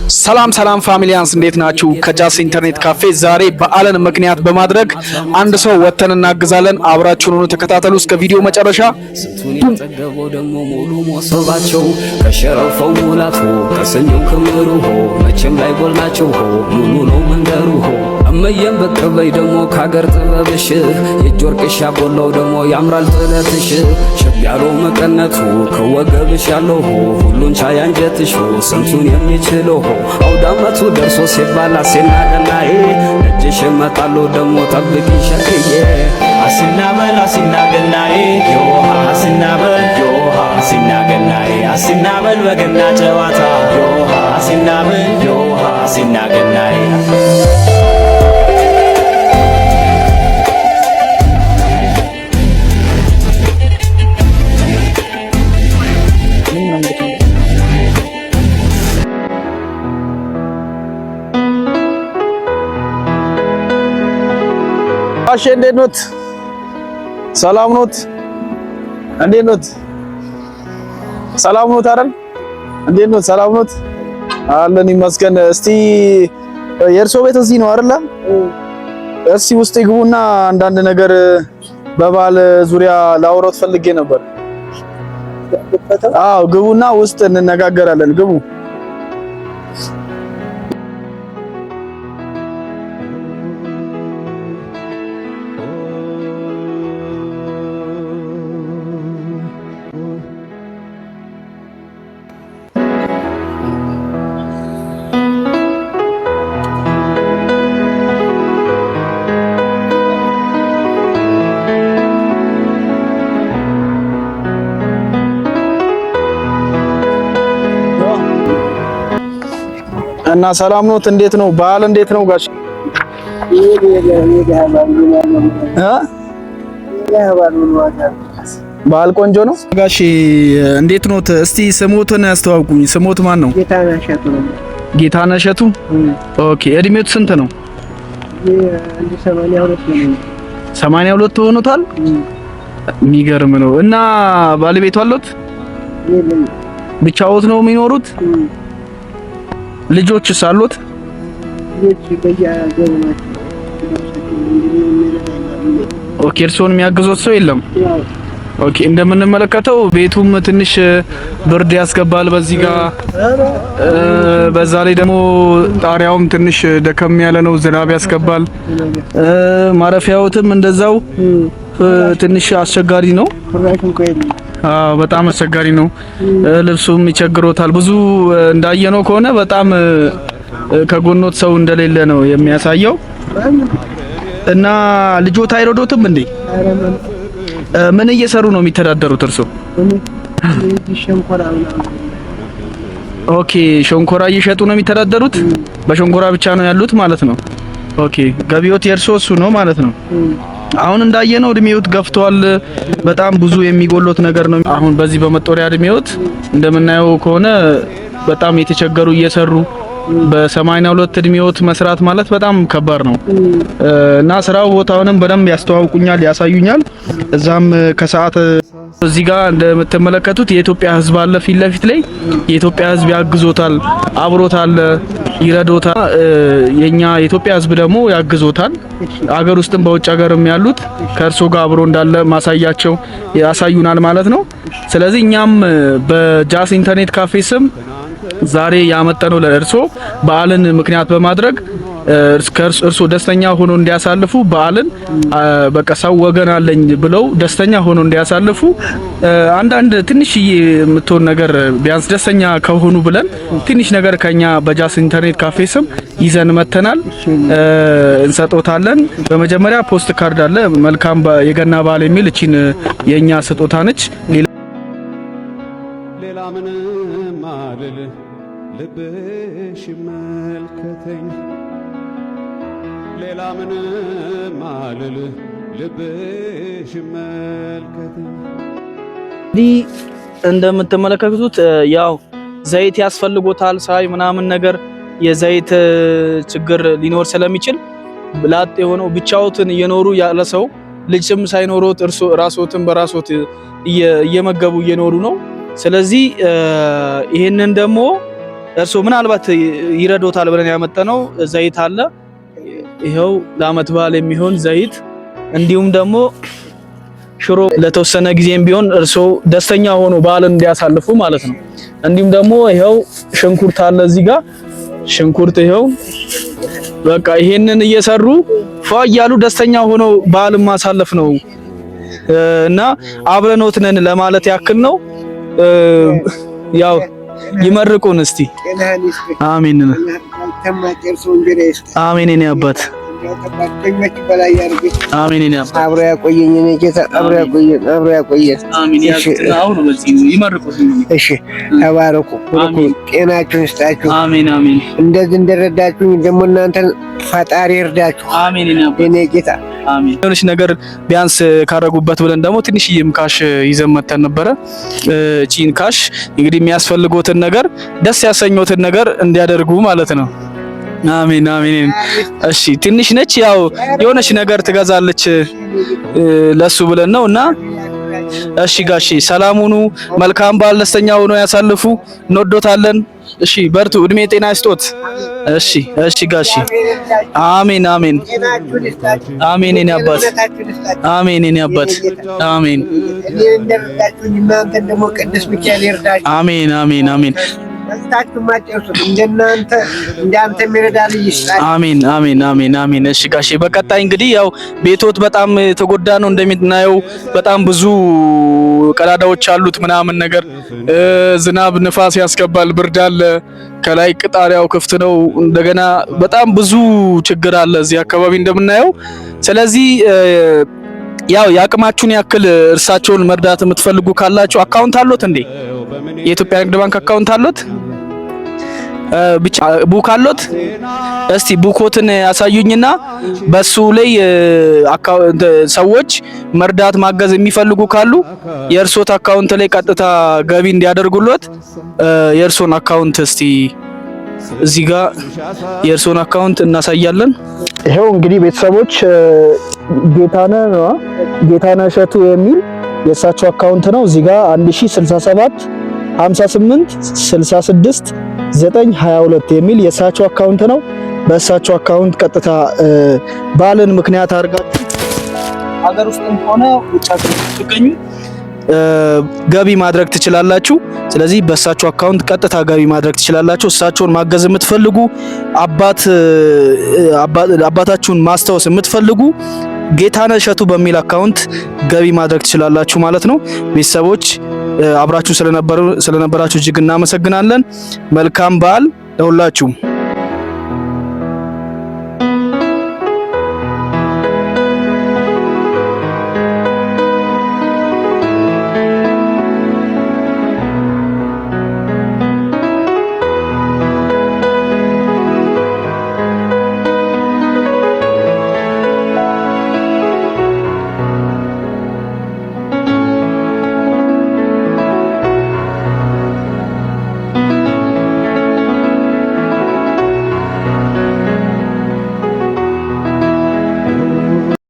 ሰላም ፋሚሊያንስ እንዴት ናችሁ? ከጃስ ኢንተርኔት ካፌ ዛሬ በዓልን ምክንያት በማድረግ አንድ ሰው ወተን እናግዛለን። አብራችሁን ሆኖ ተከታተሉ እስከ ቪዲዮ መጨረሻ። ስንቱን ተገበው ደግሞ ሙሉ ሞሰባቸው ከሸረፈው ሙላቱ ከሰኞው ክምሩ መቼም ላይ ጎልናቸው ሙሉ ነው መንደሩ እመየም በቀበይ ደግሞ ካገር ጥበብሽ የእጅ ወርቅሽ ያቦላው ደግሞ ያምራል ጥለትሽ ሸብያሎ መቀነቱ ከወገብሽ ያለው ሁሉን ቻይ አንጀትሽ ስንቱን የሚችለው አውዳመቱ ደርሶ ሲባል አሴና ገናዬ እጅሽ መጣሎ ደግሞ ጠብቂ ሸክዬ አሲናበል አሲና ገናዬ ዮሃ አሲናበል ዮሃ አሲና ገናዬ አሲናበል በገና ጨዋታ ዮሃ አሲናበል ዮሃ አሲና ገናዬ አሽ እንዴት ኖት? ሰላም ኖት? እንዴት ኖት? ሰላም ኖት አይደል? እንዴት ኖት? ሰላም ኖት? አለን ይመስገን። እስቲ የእርሶ ቤት እዚህ ነው አይደል? እስቲ ውስጥ ይግቡና አንዳንድ ነገር በባል ዙሪያ ላውራት ፈልጌ ነበር። አዎ ግቡና ውስጥ እንነጋገራለን። ግቡ። እና ሰላም ኖት? እንዴት ነው በዓል? እንዴት ነው ጋሽ? በዓል ቆንጆ ነው ጋሽ። እንዴት ኖት? እስቲ ስሞትን ያስተዋውቁኝ። ስሞት ማን ነው? ጌታነህ እሸቱ ነው። ጌታነህ እሸቱ። ኦኬ። እድሜው ስንት ነው? 82 ሆኖታል። የሚገርም ነው። እና ባለቤቱ አሉት? ብቻዎት ነው የሚኖሩት? ልጆችስ አሉት? ኦኬ። እርሶን የሚያግዙት ሰው የለም? ኦኬ። እንደምንመለከተው ቤቱም ትንሽ ብርድ ያስገባል በዚህ ጋር፣ በዛ ላይ ደግሞ ጣሪያውም ትንሽ ደከም ያለ ነው፣ ዝናብ ያስገባል። ማረፊያዎትም እንደዛው ትንሽ አስቸጋሪ ነው። በጣም አስቸጋሪ ነው። ልብሱም ይቸግሮታል። ብዙ እንዳየነው ከሆነ በጣም ከጎኖት ሰው እንደሌለ ነው የሚያሳየው። እና ልጆት አይረዶትም እንዴ? ምን እየሰሩ ነው የሚተዳደሩት እርሶ? ኦኬ። ሸንኮራ እየሸጡ ነው የሚተዳደሩት? በሸንኮራ ብቻ ነው ያሉት ማለት ነው። ኦኬ። ገቢዎት የእርሶ እሱ ነው ማለት ነው። አሁን እንዳየነው እድሜዎት ገፍቷል። በጣም ብዙ የሚጎሎት ነገር ነው። አሁን በዚህ በመጦሪያ እድሜዎት እንደምናየው ከሆነ በጣም የተቸገሩ እየሰሩ በ82 እድሜዎት መስራት ማለት በጣም ከባድ ነው። እና ስራው ቦታውንም በደንብ ያስተዋውቁኛል፣ ያሳዩኛል። እዛም ከሰዓት እዚህ ጋር እንደምትመለከቱት የኢትዮጵያ ሕዝብ አለ ፊት ለፊት ላይ። የኢትዮጵያ ሕዝብ ያግዞታል፣ አብሮታል፣ ይረዶታል። የኛ የኢትዮጵያ ሕዝብ ደግሞ ያግዞታል። አገር ውስጥም በውጭ ሀገርም ያሉት ከእርሶ ጋር አብሮ እንዳለ ማሳያቸው ያሳዩናል ማለት ነው። ስለዚህ እኛም በጃስ ኢንተርኔት ካፌ ስም ዛሬ ያመጣነው ለእርሶ በዓልን ምክንያት በማድረግ እርሶ ደስተኛ ሆኖ እንዲያሳልፉ በዓልን በቃ ሰው ወገን አለኝ ብለው ደስተኛ ሆኖ እንዲያሳልፉ አንዳንድ ትንሽዬ የምትሆን ነገር ቢያንስ ደስተኛ ከሆኑ ብለን ትንሽ ነገር ከኛ በጃስ ኢንተርኔት ካፌ ስም ይዘን መተናል። እንሰጦታለን። በመጀመሪያ ፖስት ካርድ አለ። መልካም የገና በዓል የሚል እቺን የኛ ስጦታ ነች። ሌላ ምንም አልል ልብሽ መልከተኝ ሌላ ምንም አልል ልብሽ መልከተኝ። እንደምትመለከቱት ያው ዘይት ያስፈልጎታል። ሳይ ምናምን ነገር የዘይት ችግር ሊኖር ስለሚችል ላጥ የሆነው ብቻዎትን እየኖሩ ያለ ሰው ልጅም ሳይኖሩት እርሱ ራስዎትን በራስዎት እየመገቡ እየኖሩ ነው። ስለዚህ ይሄንን ደግሞ እርሶ ምናልባት ይረዶታል ብለን ያመጣነው ዘይት አለ። ይሄው ለዓመት በዓል የሚሆን ዘይት እንዲሁም ደግሞ ሽሮ ለተወሰነ ጊዜም ቢሆን እርሶ ደስተኛ ሆኖ በዓልን እንዲያሳልፉ ማለት ነው። እንዲሁም ደግሞ ይሄው ሽንኩርት አለ እዚህ ጋር ሽንኩርት ይሄው በቃ ይሄንን እየሰሩ ፏ እያሉ ደስተኛ ሆኖ በዓልን ማሳለፍ ነው እና አብረኖት ነን ለማለት ያክል ነው። ያው ይመርቁን እስቲ። አሜን አሜን የኔ አባት አሜን የኔ አባት አብሮ ያቆየኝ እኔ ጌታ አብሮ ያቆየን አሜን ያው ነው ይመርቁት። እሺ ተባረኩ፣ ጤናችሁን ይስጣችሁ። አሜን አሜን እንደዚህ እንደረዳችሁኝ ደግሞ እናንተን ፈጣሪ ይርዳችሁ። አሜን የኔ ጌታ አሜን። የሆነች ነገር ቢያንስ ካረጉበት ብለን ደግሞ ትንሽዬም ካሽ ይዘን መተን ነበረ። እቺን ካሽ እንግዲህ የሚያስፈልጎትን ነገር ደስ ያሰኞትን ነገር እንዲያደርጉ ማለት ነው። አሜን አሜን። እሺ ትንሽ ነች፣ ያው የሆነች ነገር ትገዛለች ለሱ ብለን ነውና እሺ ጋሺ ሰላም ሁኑ፣ መልካም በዓል፣ ደስተኛ ሆኖ ያሳልፉ። እንወዶታለን። እሺ በርቱ፣ እድሜ ጤና ይስጦት። እሺ እሺ ጋሺ አሜን አሜን አሜን የኔ አባት አሜን የኔ አባት አሜን አሜን አሜን አሜን አሜን አሜን አሜን አሜን። እሺ ጋሼ በቀጣይ እንግዲህ ያው ቤቶት በጣም ተጎዳ ነው እንደምናየው፣ በጣም ብዙ ቀዳዳዎች አሉት ምናምን ነገር፣ ዝናብ ንፋስ ያስገባል፣ ብርድ አለ፣ ከላይ ቅጣሪያው ክፍት ነው። እንደገና በጣም ብዙ ችግር አለ እዚህ አካባቢ እንደምናየው። ስለዚህ ያው ያቅማችሁን ያክል እርሳቸውን መርዳት የምትፈልጉ ካላችሁ አካውንት አሎት እንዴ? የኢትዮጵያ ንግድ ባንክ አካውንት አሎት? ብቻ ቡክ አሎት? እስቲ ቡኮትን ያሳዩኝና በሱ ላይ ሰዎች መርዳት ማገዝ የሚፈልጉ ካሉ የእርሶት አካውንት ላይ ቀጥታ ገቢ እንዲያደርጉሎት የእርሶን አካውንት እስቲ እዚህ ጋር የእርሶን አካውንት እናሳያለን። ይሄው እንግዲህ ቤተሰቦች ጌታነህ እሸቱ የሚል የእሳቸው አካውንት ነው። እዚህ ጋር 1067 58 66 922 የሚል የእሳቸው አካውንት ነው። በእሳቸው አካውንት ቀጥታ በዓልን ምክንያት አድርጋችሁ ሀገር ውስጥም ሆነ ውጭ ሀገር ትገኙ ገቢ ማድረግ ትችላላችሁ። ስለዚህ በእሳቸው አካውንት ቀጥታ ገቢ ማድረግ ትችላላችሁ። እሳቸውን ማገዝ የምትፈልጉ አባታችሁን ማስታወስ የምትፈልጉ ጌታነህ እሸቱ በሚል አካውንት ገቢ ማድረግ ትችላላችሁ ማለት ነው። ቤተሰቦች አብራችሁ ስለነበራችሁ እጅግ እናመሰግናለን። መልካም በዓል ለሁላችሁም።